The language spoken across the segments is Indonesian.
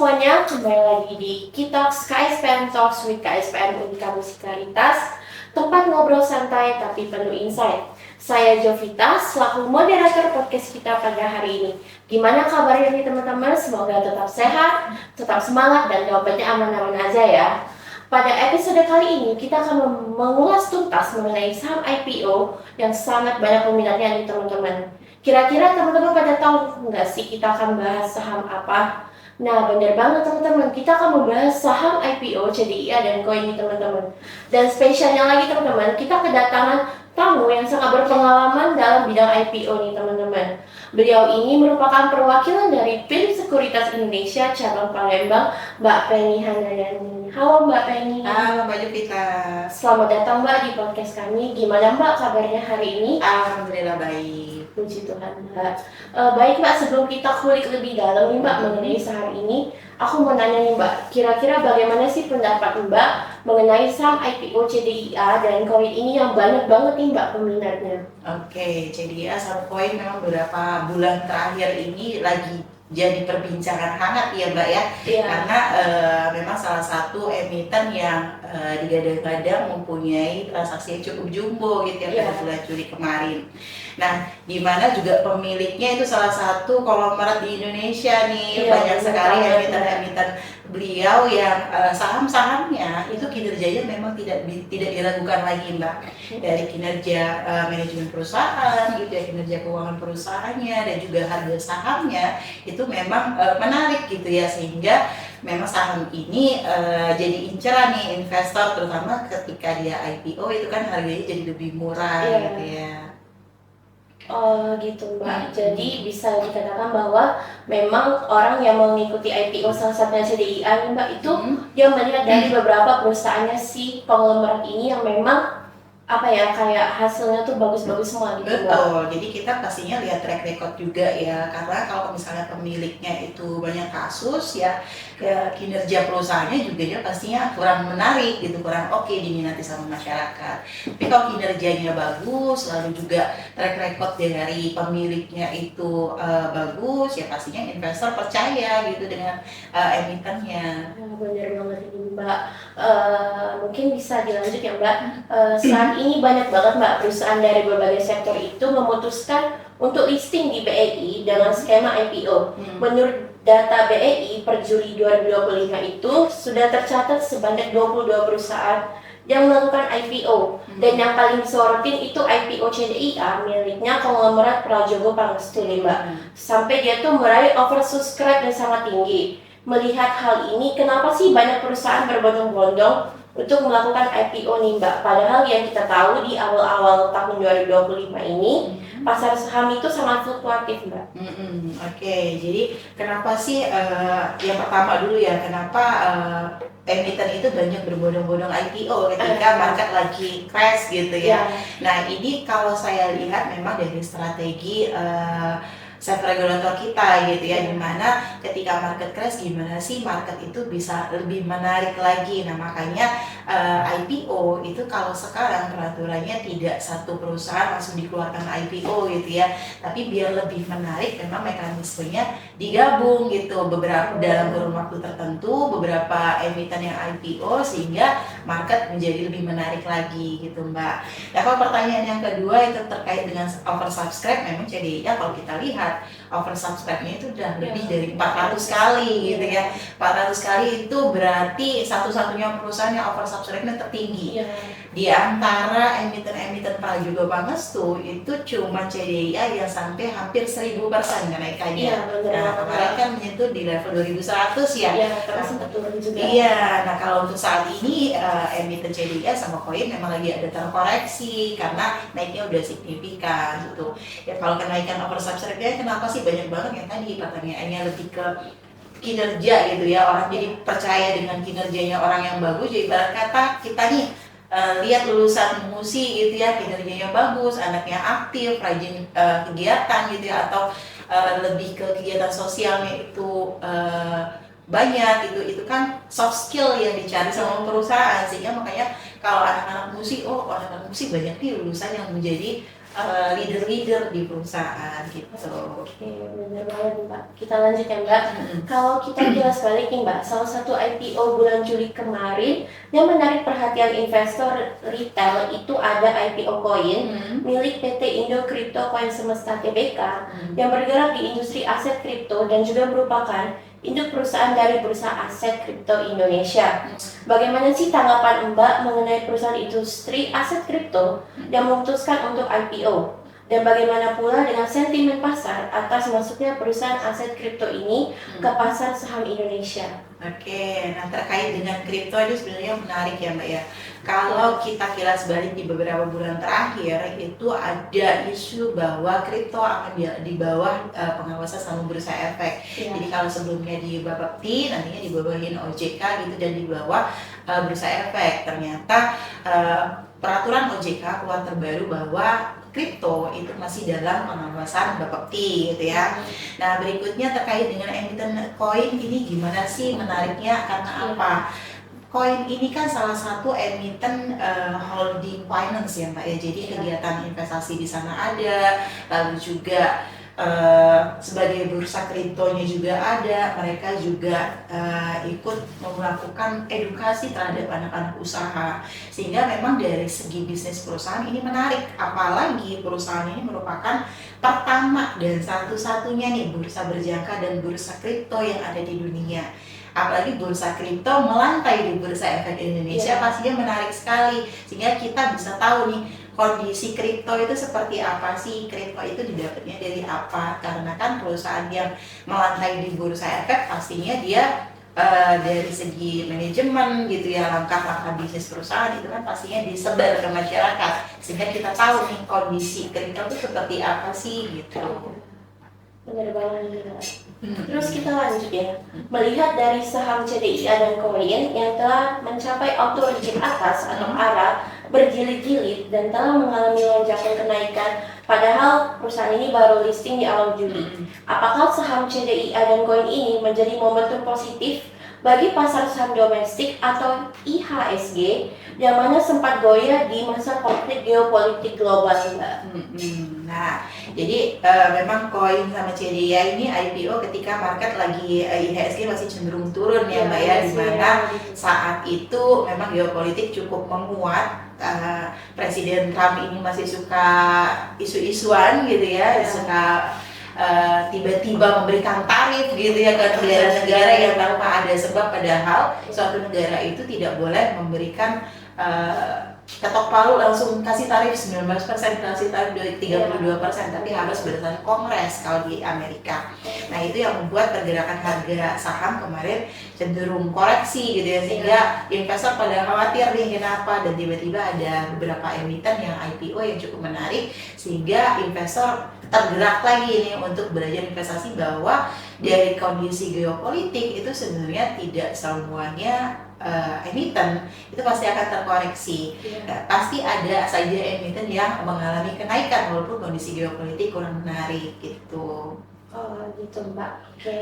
semuanya, kembali lagi di Kitox KSPM Talks with KSPM Unika Musikalitas, tempat ngobrol santai tapi penuh insight. Saya Jovita, selaku moderator podcast kita pada hari ini. Gimana kabarnya nih teman-teman? Semoga tetap sehat, tetap semangat, dan jawabannya aman-aman aja ya. Pada episode kali ini, kita akan mengulas tuntas mengenai saham IPO yang sangat banyak peminatnya nih teman-teman. Kira-kira teman-teman pada tahu nggak sih kita akan bahas saham apa? Nah, benar banget teman-teman, kita akan membahas saham IPO, CDIA, dan KOI ini teman-teman. Dan spesialnya lagi teman-teman, kita kedatangan tamu yang sangat berpengalaman dalam bidang IPO nih teman-teman. Beliau ini merupakan perwakilan dari PIM Sekuritas Indonesia cabang Palembang, Mbak Penny Handayani. Halo Mbak Penny. Halo Mbak Jovita. Selamat datang Mbak di podcast kami. Gimana Mbak kabarnya hari ini? Alhamdulillah baik. Puji Tuhan Mbak. Baik Mbak, sebelum kita kulik lebih dalam nih Mbak mengenai saham ini, aku mau nanya nih Mbak, kira-kira bagaimana sih pendapat Mbak mengenai saham IPO CDIA dan KOI ini yang banyak banget nih Mbak peminatnya? Oke, CDIA saham koin memang beberapa bulan terakhir ini lagi jadi perbincangan hangat ya Mbak ya. Iya. Karena memang salah satu emiten yang digadang-gadang mempunyai transaksi yang cukup jumbo gitu ya pada bulan Juli kemarin. Nah, di mana juga pemiliknya itu salah satu konglomerat di Indonesia nih. Banyak sekali emiten-emiten beliau yang saham-sahamnya itu kinerjanya memang tidak diragukan lagi Mbak. Dari kinerja manajemen perusahaan gitu ya, kinerja keuangan perusahaannya dan juga harga sahamnya itu memang menarik gitu ya, sehingga memang saham ini jadi inceran nih investor, terutama ketika dia IPO itu kan harganya jadi lebih murah gitu ya. Oh gitu Mbak, jadi bisa dikatakan bahwa memang orang yang mengikuti IPO salah satunya CDIA nih Mbak itu dia melihat dari beberapa perusahaannya si konglomerat ini yang memang apa ya, kayak hasilnya tuh bagus-bagus semua gitu Mbak. Betul, jadi kita pastinya lihat track record juga ya, karena kalau misalnya pemiliknya itu banyak kasus ya, kinerja perusahaannya juga ya pastinya kurang menarik gitu, kurang oke diminati sama masyarakat. Tapi kalau kinerjanya bagus, lalu juga track record dari pemiliknya itu bagus, ya pastinya investor percaya gitu dengan emitennya. Benar banget ini Mbak. Mungkin bisa dilanjut ya Mbak. Saat ini banyak banget Mbak perusahaan dari berbagai sektor itu memutuskan untuk listing di BEI dengan skema IPO. Menurut data BEI per Juli 2025 itu sudah tercatat sebanyak 22 perusahaan yang melakukan IPO. Dan yang paling disorotin itu IPO CDIA miliknya konglomerat Prajogo Pangestu nih Mbak. Sampai dia tuh meraih oversubscribe dan sangat tinggi. Melihat hal ini, kenapa sih banyak perusahaan berbondong-bondong untuk melakukan IPO nih Mbak? Padahal yang kita tahu di awal-awal tahun 2025 ini, pasar saham itu sangat fluktuatif Mbak. Oke, jadi kenapa sih, yang pertama dulu ya, kenapa emiten itu banyak berbondong-bondong IPO ketika market lagi crash gitu ya. Nah ini kalau saya lihat memang dari strategi self regulator kita gitu ya, dimana ketika market crash gimana sih market itu bisa lebih menarik lagi. Nah makanya IPO itu kalau sekarang peraturannya tidak satu perusahaan langsung dikeluarkan IPO gitu ya, tapi biar lebih menarik memang mekanismenya digabung gitu beberapa dalam kurun waktu tertentu, beberapa emiten yang IPO sehingga market menjadi lebih menarik lagi gitu Mbak. Nah kalau pertanyaan yang kedua itu terkait dengan oversubscribe, memang CDIA kalau kita lihat oversubscribe-nya itu udah lebih dari 400 kali gitu ya. 400 kali itu berarti satu-satunya perusahaan yang oversubscribe-nya tertinggi. Di antara emiten-emiten Prajogo Pangestu itu cuma CDIA yang sampai hampir 1000% kenaikannya. Nah kemarin kan menyentuh di level 2100 ya. Sempat turun juga. Iya, nah kalau untuk saat ini emiten CDIA sama koin memang lagi ada terkoreksi karena naiknya udah signifikan gitu. Ya kalau kenaikan oversubscribe-nya kenapa sih banyak banget yang tadi pertanyaannya lebih ke kinerja gitu ya, orang jadi percaya dengan kinerjanya orang yang bagus. Jadi ibarat kata kita nih lihat lulusan MUSI gitu ya, kinerjanya bagus, anaknya aktif, rajin kegiatan gitu ya, atau lebih ke kegiatan sosialnya itu banyak gitu, itu kan soft skill yang dicari sama perusahaan, sehingga makanya kalau anak-anak MUSI, anak-anak MUSI banyak nih lulusan yang menjadi leader-leader di perusahaan gitu. Oke, benar banget Mbak. Kita lanjut ya Mbak. Kalau kita kilas balik nih Mbak, salah satu IPO bulan Juli kemarin yang menarik perhatian investor retail itu ada IPO Coin milik PT Indo Crypto Coin Semesta Tbk yang bergerak di industri aset kripto dan juga merupakan induk perusahaan dari Bursa Aset Kripto Indonesia. Bagaimana sih tanggapan Mbak mengenai perusahaan industri aset kripto yang memutuskan untuk IPO? Dan bagaimana pula dengan sentimen pasar atas masuknya perusahaan aset kripto ini ke pasar saham Indonesia? Oke, nah terkait dengan kripto ini sebenarnya menarik ya Mbak ya. Kalau kita kilas balik di beberapa bulan terakhir itu ada isu bahwa kripto akan di bawah pengawasan Saham Bursa Efek. Jadi kalau sebelumnya di Bapepti, nantinya di bawahin OJK gitu dan di bawah Bursa Efek. Ternyata peraturan OJK keluar terbaru bahwa kripto itu masih dalam pengawasan Bapepti gitu ya. Nah berikutnya terkait dengan emiten koin ini gimana sih menariknya, karena apa? Koin ini kan salah satu emiten holding finance ya Mbak ya, jadi kegiatan investasi di sana ada, lalu juga sebagai bursa kriptonya juga ada, mereka juga ikut melakukan edukasi terhadap anak-anak usaha, sehingga memang dari segi bisnis perusahaan ini menarik, apalagi perusahaan ini merupakan pertama dan satu-satunya nih bursa berjangka dan bursa kripto yang ada di dunia. Apalagi bursa kripto melantai di Bursa Efek Indonesia, pastinya menarik sekali, sehingga kita bisa tahu nih kondisi kripto itu seperti apa sih, kripto itu didapatnya dari apa, karena kan perusahaan yang melantai di Bursa Efek pastinya dia dari segi manajemen gitu ya, langkah-langkah bisnis perusahaan itu kan pastinya disebar ke masyarakat, sehingga kita tahu nih kondisi kripto itu seperti apa sih gitu. Benar banget. Terus kita lanjut ya, melihat dari saham CDIA dan Koin yang telah mencapai auto rigid atas atau ARA berjilid-jilid dan telah mengalami lonjakan kenaikan, padahal perusahaan ini baru listing di awal Juli. Apakah saham CDIA dan Koin ini menjadi momentum positif bagi pasar saham domestik atau IHSG yang mana sempat goyah di masa konflik geopolitik global Mbak? Nah, jadi memang koin sama CDIA ini IPO ketika market lagi IHSG masih cenderung turun ya Mbak ya, di mana saat itu memang geopolitik cukup menguat. Presiden Trump ini masih suka isu-isuan gitu ya, suka tiba-tiba memberikan tarif gitu ya ke negara-negara yang tanpa ada sebab, padahal suatu negara itu tidak boleh memberikan ketok palu langsung kasih tarif 19%, kasih tarif 32%, tapi harus berdasarkan kongres kalau di Amerika. Nah itu yang membuat pergerakan harga saham kemarin cenderung koreksi gitu ya, sehingga investor pada khawatir nih kenapa, dan tiba-tiba ada beberapa emiten yang IPO yang cukup menarik, sehingga investor tergerak lagi nih untuk belajar investasi bahwa dari kondisi geopolitik itu sebenarnya tidak semuanya emiten itu pasti akan terkoreksi. Pasti ada saja emiten yang mengalami kenaikan walaupun kondisi geopolitik kurang menarik gitu. Oh gitu Mbak. Oke.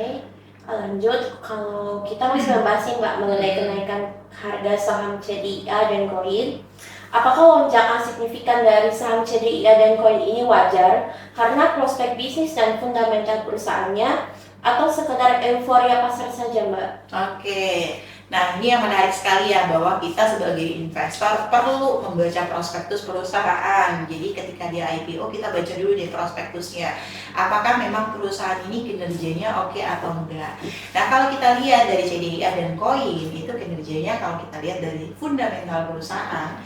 Lanjut, kalau kita masih membahas Mbak mengenai kenaikan harga saham CDIA dan Koin, apakah lonjakan signifikan dari saham CDIA dan Koin ini wajar karena prospek bisnis dan fundamental perusahaannya, atau sekedar euforia pasar saja Mbak? Oke. Nah ini yang menarik sekali ya, bahwa kita sebagai investor perlu membaca prospektus perusahaan. Jadi ketika dia IPO kita baca dulu deh prospektusnya, apakah memang perusahaan ini kinerjanya oke atau enggak. Nah kalau kita lihat dari CDIA dan Koin itu kinerjanya, kalau kita lihat dari fundamental perusahaan,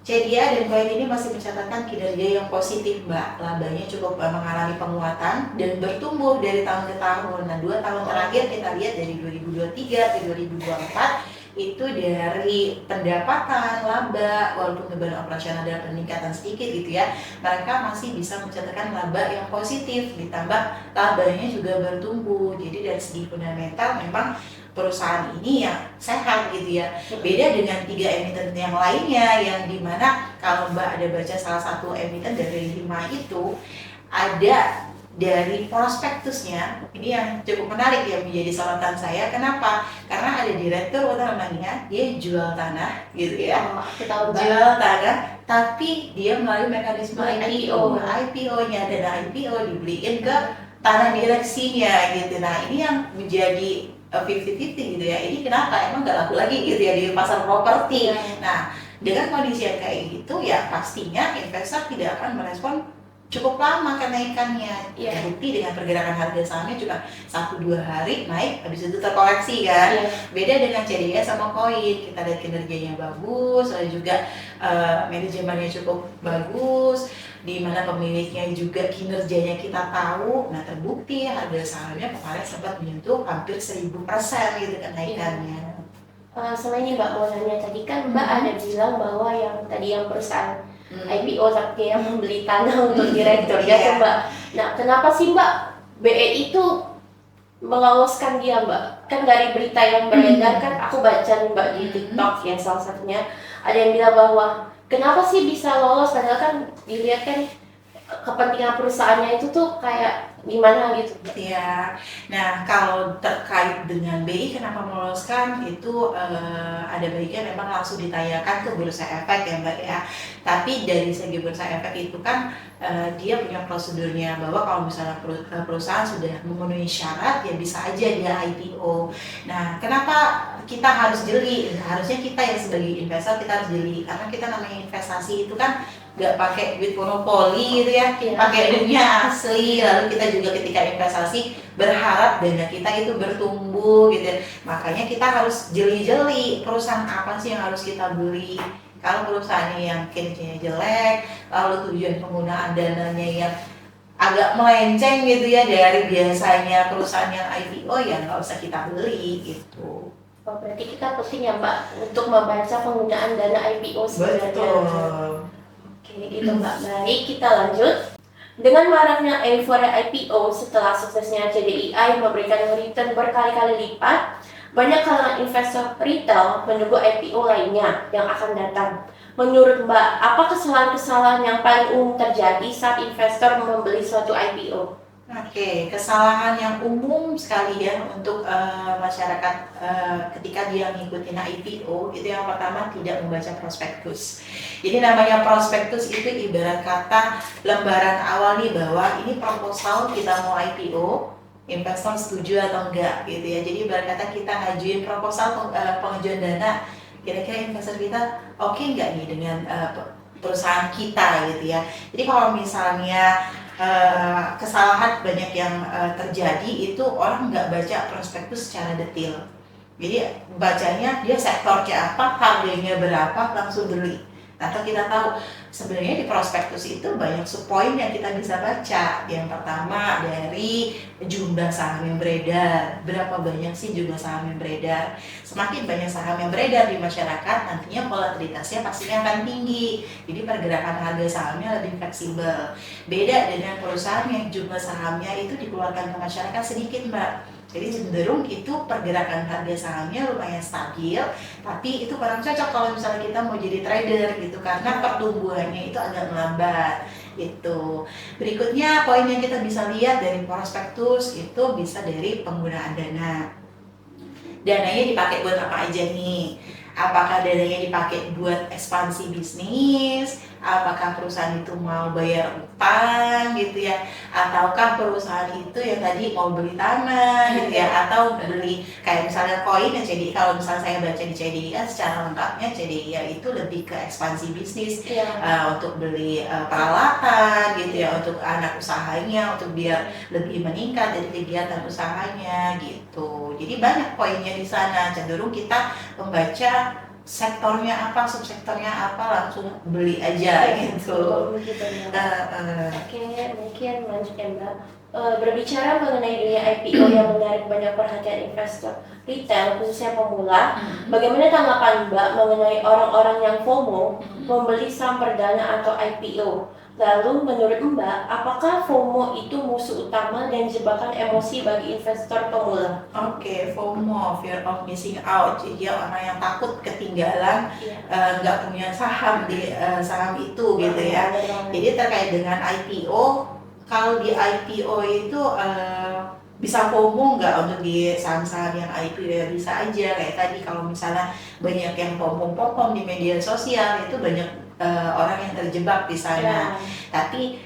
CDIA dan Koin ini masih mencatatkan kinerja yang positif Mbak, labanya cukup mengalami penguatan dan bertumbuh dari tahun ke tahun. Nah 2 tahun terakhir kita lihat dari 2023 ke 2024 itu dari pendapatan, laba, walaupun beban operasional ada peningkatan sedikit gitu ya, mereka masih bisa mencatatkan laba yang positif, ditambah labanya juga bertumbuh. Jadi dari segi fundamental memang perusahaan ini yang sehat gitu ya, beda dengan 3 emiten yang lainnya yang dimana kalau Mbak ada baca salah satu emiten dari 5 itu ada dari prospektusnya, ini yang cukup menarik yang menjadi sorotan saya. Kenapa? Karena ada direktur utamanya, dia jual tanah gitu ya. Aku tahu Jual tanah, tapi dia melalui mekanisme IPO. IPO. IPO-nya, dana IPO dibeliin ke tanah direksinya gitu. Nah, ini yang menjadi 50-50 gitu ya. Ini kenapa? Emang nggak laku lagi gitu ya di pasar properti. Iya. Nah, dengan kondisi yang kayak gitu ya pastinya investor tidak akan merespon cukup lama kenaikannya. Iya. Terbukti dengan pergerakan harga sahamnya cuma 1-2 hari naik, habis itu terkoreksi kan. Iya. Beda dengan CDS sama koin, kita lihat kinerjanya bagus, lalu juga manajemennya cukup bagus, di mana pemiliknya juga kinerjanya kita tahu. Nah, terbukti harga sahamnya kemarin sempat menyentuh hampir 1000% gitu kenaikannya. Sama ini Mbak mau nanya, tadi kan Mbak ada bilang bahwa yang tadi yang perusahaan IPO tapi yang membeli tanah untuk direkturnya tuh Mbak. Nah, kenapa sih Mbak BE itu meloloskan dia Mbak? Kan dari berita yang beredar kan aku baca nih Mbak di TikTok ya, salah satunya ada yang bilang bahwa kenapa sih bisa lolos, padahal kan dilihat kan kepentingan perusahaannya itu tuh kayak gimana gitu. Ya, nah kalau terkait dengan BI kenapa meloloskan itu ada baiknya memang langsung ditanyakan ke Bursa Efek ya Mbak ya. Tapi dari segi Bursa Efek itu kan dia punya prosedurnya bahwa kalau misalnya perusahaan sudah memenuhi syarat ya bisa aja dia IPO. Nah, kenapa kita harus jeli? Harusnya kita yang sebagai investor kita harus jeli karena kita namanya investasi itu kan nggak pakai duit monopoli gitu ya, pakai duitnya asli. Lalu kita juga ketika investasi berharap dana kita itu bertumbuh gitu. Makanya kita harus jeli-jeli perusahaan apa sih yang harus kita beli. Kalau perusahaannya yang kinerjanya jelek, lalu tujuan penggunaan dananya yang agak melenceng gitu ya dari biasanya perusahaan yang IPO, ya nggak usah kita beli gitu. Oh, berarti kita penting ya Mbak untuk membaca penggunaan dana IPO sebenarnya. Betul. Oke, itu Mbak. Baik, kita lanjut. Dengan maraknya euforia IPO setelah suksesnya CDII memberikan return berkali-kali lipat, banyak kalangan investor retail menunggu IPO lainnya yang akan datang. Menurut Mbak, apa kesalahan-kesalahan yang paling umum terjadi saat investor membeli suatu IPO? Oke, kesalahan yang umum sekali ya untuk masyarakat ketika dia ngikutin IPO itu yang pertama tidak membaca prospektus. Jadi namanya prospektus itu ibarat kata lembaran awal nih bahwa ini proposal kita mau IPO, investor setuju atau enggak gitu ya. Jadi ibarat kata kita ngajuin proposal pengajuan dana, kira-kira investor kita oke enggak nih dengan perusahaan kita gitu ya. Jadi kalau misalnya kesalahan banyak yang terjadi itu orang nggak baca prospektus secara detail. Jadi bacanya dia sektornya apa, harganya berapa, langsung beli. Atau kita tahu sebenarnya di prospektus itu banyak subpoin yang kita bisa baca. Yang pertama dari jumlah saham yang beredar, berapa banyak sih jumlah saham yang beredar. Semakin banyak saham yang beredar di masyarakat, nantinya volatilitasnya pastinya akan tinggi. Jadi pergerakan harga sahamnya lebih fleksibel. Beda dengan perusahaan yang jumlah sahamnya itu dikeluarkan ke masyarakat sedikit Mbak. Jadi cenderung itu pergerakan harga sahamnya lumayan stabil, tapi itu kurang cocok kalau misalnya kita mau jadi trader gitu karena pertumbuhannya itu agak melambat gitu. Berikutnya poin yang kita bisa lihat dari prospektus itu bisa dari penggunaan dana. Dananya dipakai buat apa aja nih? Apakah dananya dipakai buat ekspansi bisnis? Apakah perusahaan itu mau bayar utang gitu ya? Ataukah perusahaan itu yang tadi mau beli tanah gitu ya? Atau beli kayak misalnya koin ya CDI, kalau misalnya saya baca di CDI secara lengkapnya CDI itu lebih ke ekspansi bisnis untuk beli peralatan gitu ya, untuk anak usahanya, untuk biar lebih meningkat dari kegiatan usahanya gitu. Jadi banyak poinnya di sana, cenderung kita membaca sektornya apa, subsektornya apa, langsung beli aja gitu. Oke, mungkin lanjut ya Mbak. Berbicara mengenai dunia IPO yang menarik banyak perhatian investor retail, khususnya pemula, bagaimana tanggapan Mbak mengenai orang-orang yang FOMO membeli saham perdana atau IPO? Lalu menurut Mbak, apakah FOMO itu musuh utama dan jebakan emosi bagi investor pemula? Oke, FOMO, fear of missing out. Jadi orang yang takut ketinggalan, nggak punya saham di saham itu gitu ya. Jadi terkait dengan IPO, Kalau di IPO itu bisa FOMO nggak untuk di saham-saham yang IPO? Ya bisa aja, kayak tadi kalau misalnya banyak yang pom-pom di media sosial itu banyak orang yang terjebak di sana. Tapi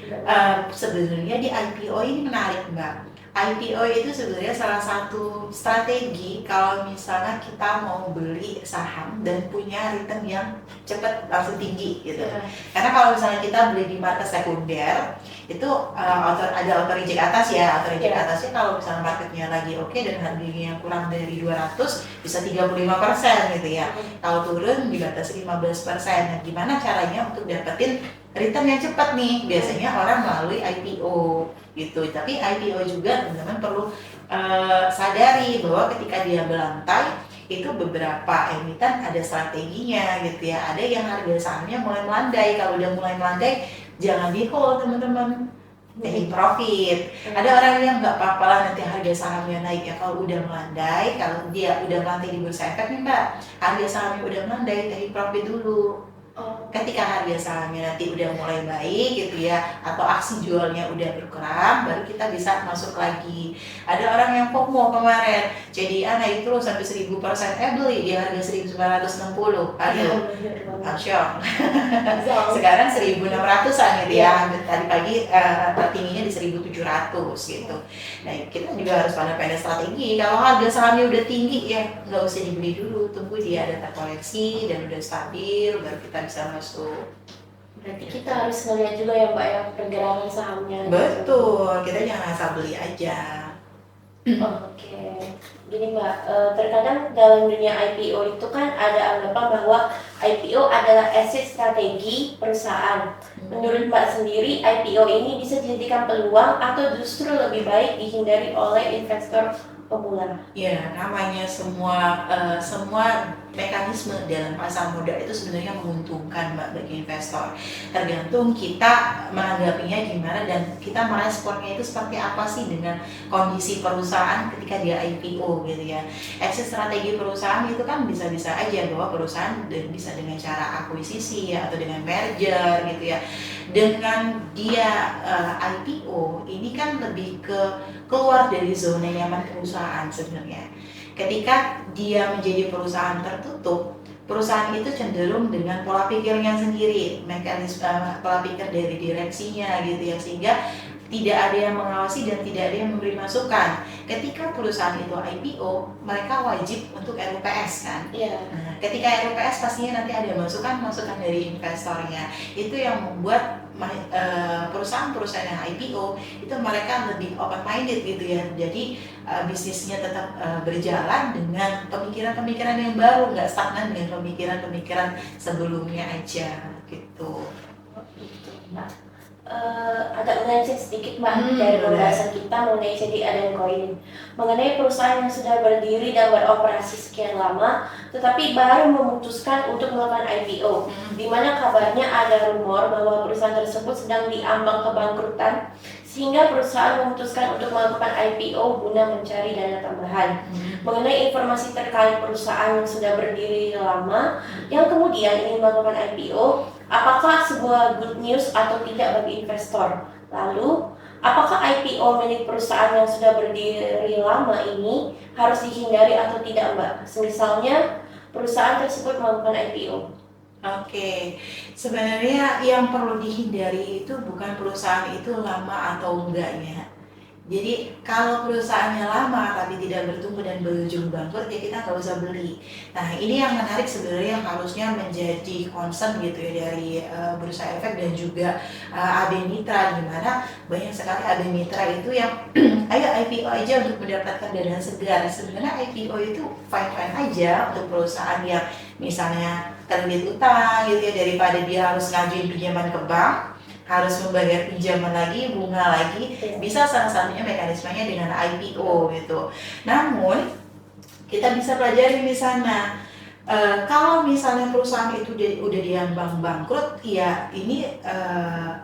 sebenarnya di IPO ini menarik Mbak. IPO itu sebenarnya salah satu strategi kalau misalnya kita mau beli saham dan punya return yang cepat langsung tinggi gitu. Karena kalau misalnya kita beli di market sekunder itu ada auto reject atas ya, auto reject atasnya kalau misalnya marketnya lagi oke dan harganya yang kurang dari 200 bisa 35% gitu ya. Kalau turun dibatasi 15%. Nah, gimana caranya untuk dapetin return yang cepat nih? Biasanya orang melalui IPO gitu. Tapi IPO juga teman-teman perlu sadari bahwa ketika dia melantai itu beberapa emiten ada strateginya gitu ya. Ada yang harga sahamnya mulai melandai. Kalau udah mulai melandai jangan di hold teman-teman, taking profit. Ada orang yang nggak apa-apa lah nanti harga sahamnya naik ya kalau udah melandai. Kalau dia udah melandai di bursa efek nih Mbak, harga sahamnya udah melandai, taking profit dulu. Ketika harga sahamnya nanti udah mulai baik gitu ya, atau aksi jualnya udah berkurang, baru kita bisa masuk lagi. Ada orang yang FOMO kemarin, CDA naik terus sampai 1000%, beli di harga 1960, aduh, asyik. Sekarang 1600-an gitu ya, tadi pagi tertingginya di 1700 gitu. Nah kita juga harus pandai-pandai strategi. Kalau harga sahamnya udah tinggi ya nggak usah dibeli dulu, tunggu dia ada terkoreksi dan udah stabil, baru kita bisa masuk. Berarti kita harus ngeliat juga ya Mbak ya pergerakan sahamnya. Betul, kita jangan asal beli aja. Oke. Gini Mbak, terkadang dalam dunia IPO itu kan ada anggapan bahwa IPO adalah aset strategi perusahaan. Menurut Mbak sendiri, IPO ini bisa dijadikan peluang atau justru lebih baik dihindari oleh investor pemula? Ya, namanya semua mekanisme dalam pasar modal itu sebenarnya menguntungkan Mbak bagi investor. Tergantung kita menanggapinya gimana dan kita meresponnya itu seperti apa sih dengan kondisi perusahaan ketika dia IPO gitu ya. Exit strategi perusahaan itu kan bisa-bisa aja bahwa perusahaan bisa dengan cara akuisisi ya, atau dengan merger gitu ya. Dengan dia IPO ini kan lebih ke keluar dari zona nyaman perusahaan sebenarnya. Ketika dia menjadi perusahaan tertutup, perusahaan itu cenderung dengan pola pikirnya sendiri, mekanisme pola pikir dari direksinya gitu ya, sehingga tidak ada yang mengawasi dan tidak ada yang memberi masukan. Ketika perusahaan itu IPO, mereka wajib untuk RUPS kan. Nah, ketika RUPS pastinya nanti ada masukan dari investornya. Itu yang membuat perusahaan-perusahaan yang IPO itu mereka lebih open minded gitu ya. Jadi bisnisnya tetap berjalan dengan pemikiran-pemikiran yang baru, nggak stagnan dengan pemikiran-pemikiran sebelumnya aja gitu. Agak melenceng sedikit Mbak dari pembahasan kita mengenai CDA dan koin, mengenai perusahaan yang sudah berdiri dan beroperasi sekian lama tetapi baru memutuskan untuk melakukan IPO, di mana kabarnya ada rumor bahwa perusahaan tersebut sedang diambang kebangkrutan sehingga perusahaan memutuskan untuk melakukan IPO guna mencari dana tambahan. Mengenai informasi terkait perusahaan yang sudah berdiri lama yang kemudian ingin melakukan IPO, apakah sebuah good news atau tidak bagi investor? Lalu, apakah IPO milik perusahaan yang sudah berdiri lama ini harus dihindari atau tidak Mbak? Misalnya, perusahaan tersebut melakukan IPO. Oke, sebenarnya yang perlu dihindari itu bukan perusahaan itu lama atau enggaknya. Jadi kalau perusahaannya lama tapi tidak bertumbuh dan berujung bangkrut ya kita nggak usah beli. Nah ini yang menarik sebenarnya yang harusnya menjadi concern gitu ya dari bursa efek dan juga AB Mitra, dimana banyak sekali AB Mitra itu yang ayo IPO aja untuk mendapatkan dana segar. Sebenarnya IPO itu fine-fine aja untuk perusahaan yang misalnya terbit utang gitu ya, daripada dia harus ngajuin pinjaman ke bank, harus membayar pinjaman lagi, bunga lagi, bisa salah satunya mekanismenya dengan IPO gitu. Namun kita bisa pelajari di sana, kalau misalnya perusahaan itu udah diambang bangkrut, ya ini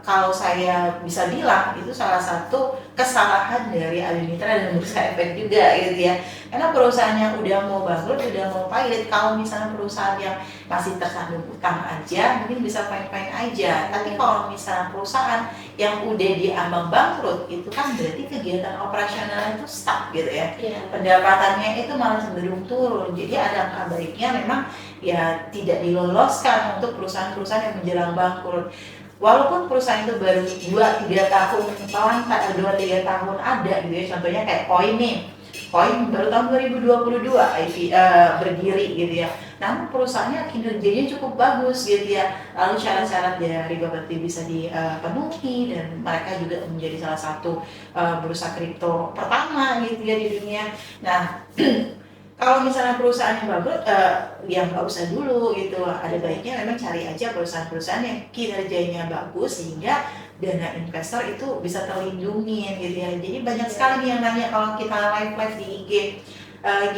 kalau saya bisa bilang itu salah satu kesalahan dari Alimitra dan Bursa Efek juga gitu ya. Karena perusahaan yang udah mau bangkrut, udah mau pilot, kalau misalnya perusahaan yang masih tersandung utang aja, mungkin bisa fine-fine aja. Tapi kalau misalnya perusahaan yang udah diambang bangkrut, itu kan berarti kegiatan operasionalnya itu stuck gitu ya. Pendapatannya itu malah cenderung turun. Jadi ada baiknya memang ya tidak diloloskan untuk perusahaan-perusahaan yang menjelang bangkrut. Walaupun perusahaan itu baru 2-3 tahun melangkah, 2-3 tahun ada gitu ya, contohnya kayak Koin nih. Koin baru tahun 2022 berdiri gitu ya. Namun perusahaannya kinerjanya cukup bagus gitu ya. Lalu syarat-syarat dari Bapepti bisa dipenuhi dan mereka juga menjadi salah satu bursa kripto pertama gitu ya di dunia. Nah, kalau misalnya perusahaan yang bangkrut, ya nggak usah dulu gitu. Ada baiknya memang cari aja perusahaan-perusahaan yang kinerjanya bagus sehingga dana investor itu bisa terlindungi gitu ya. Jadi banyak sekali nih yang nanya kalau kita live di IG,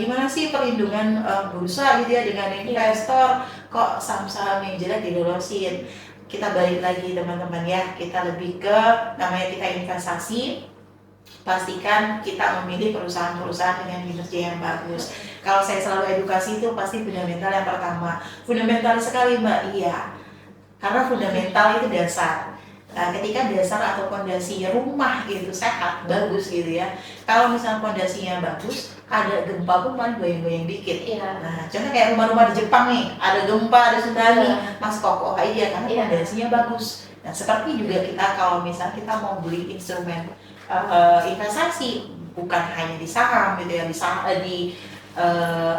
gimana sih perlindungan bursa gitu ya dengan investor, kok saham-saham yang jelek dilolosin. Kita balik lagi teman-teman ya, kita lebih ke namanya kita investasi. Pastikan kita memilih perusahaan-perusahaan dengan kinerja yang bagus. Kalau saya selalu edukasi itu pasti fundamental yang pertama. Fundamental sekali Mbak, iya. Karena fundamental itu dasar. Nah, ketika dasar atau fondasi rumah itu sehat, bagus gitu ya. Kalau misalnya fondasinya bagus, ada gempa pun paling goyang-goyang dikit. Nah, contoh kayak rumah-rumah di Jepang nih, ada gempa, ada tsunami, masih kokoh aja karena fondasinya bagus. Nah, seperti juga kita kalau misalnya kita mau beli instrumen investasi bukan hanya di saham gitu ya, di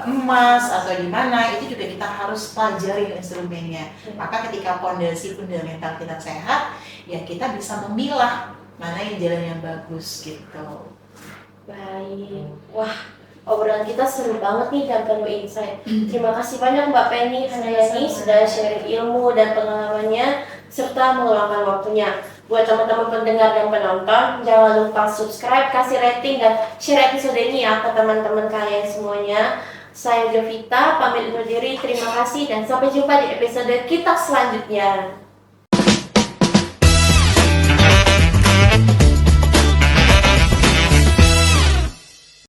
emas atau di mana, itu juga kita harus pelajari instrumennya. Maka ketika fondasi fundamental kita sehat, ya kita bisa memilah mana yang jalan yang bagus gitu. Baik, wah obrolan kita seru banget nih dan penuh insight. Terima kasih banyak Mbak Penny Handayani sudah sharing ilmu dan pengalamannya serta meluangkan waktunya. Buat teman-teman pendengar dan penonton, jangan lupa subscribe, kasih rating, dan share episode ini ya ke teman-teman kalian semuanya. Saya Jovita, pamit undur diri, terima kasih, dan sampai jumpa di episode kita selanjutnya.